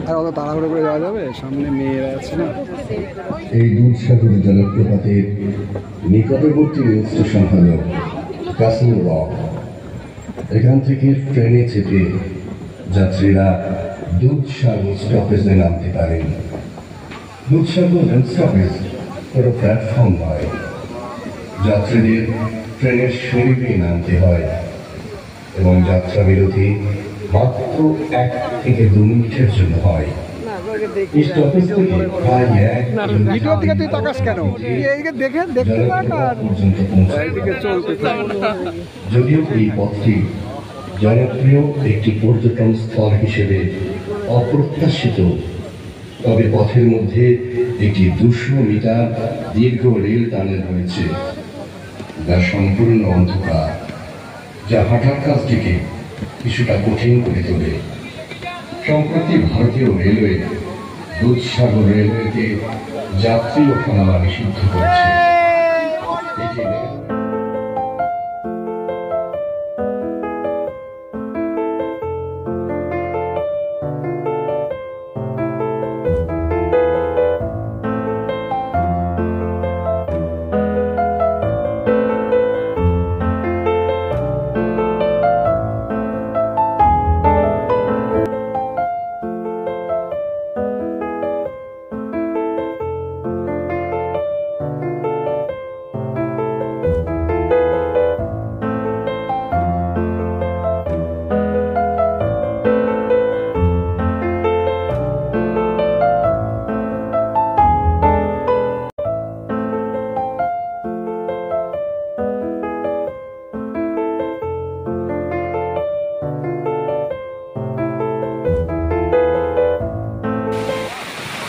আর অত তাড়াহুড়ো করে যাওয়া যাবে, সামনে মেয়েরা আছে না। এই দুধসাগর জলপ্রপাতের নিকটবর্তী রেল স্টেশন হল ক্যাসল রক। এখান থেকে ট্রেনে চেপে যাত্রীরা দুধসাগর স্টপেজে নামতে পারেন। দুধসাগর রেল স্টপেজ কোনো প্ল্যাটফর্ম নয়, যাত্রীদের ট্রেনের শরীরে নামতে হয় এবং যাত্রা বিরতি মাত্র 1 থেকে 2 মিনিটের জন্য হয়। যদিও এই পথটি জনপ্রিয় একটি পর্যটন স্থল হিসেবে অপ্রত্যাশিত, তবে পথের মধ্যে একটি 200 মিটার দীর্ঘ রেল টানেল রয়েছে যা সম্পূর্ণ অন্ধকার, যা হাঁটার কাজটিকে কিছুটা কঠিন করে তোলে। সম্প্রতি ভারতীয় রেলওয়ে দুধসাগর রেলওয়েতে যাত্রী ওঠানামা নিষিদ্ধ করেছে।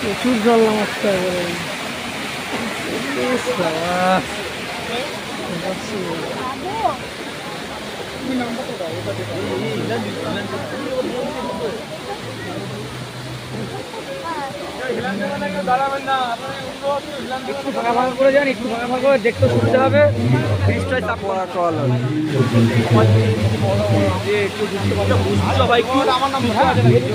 প্রচুর জল নামাচ্ছে একটু ফাঁকা ফাঁকা করে যান, একটু ফাঁকা ফাঁকা করে দেখতে শুনতে হবে। সবাই আমার নাম সমৃদ্ধ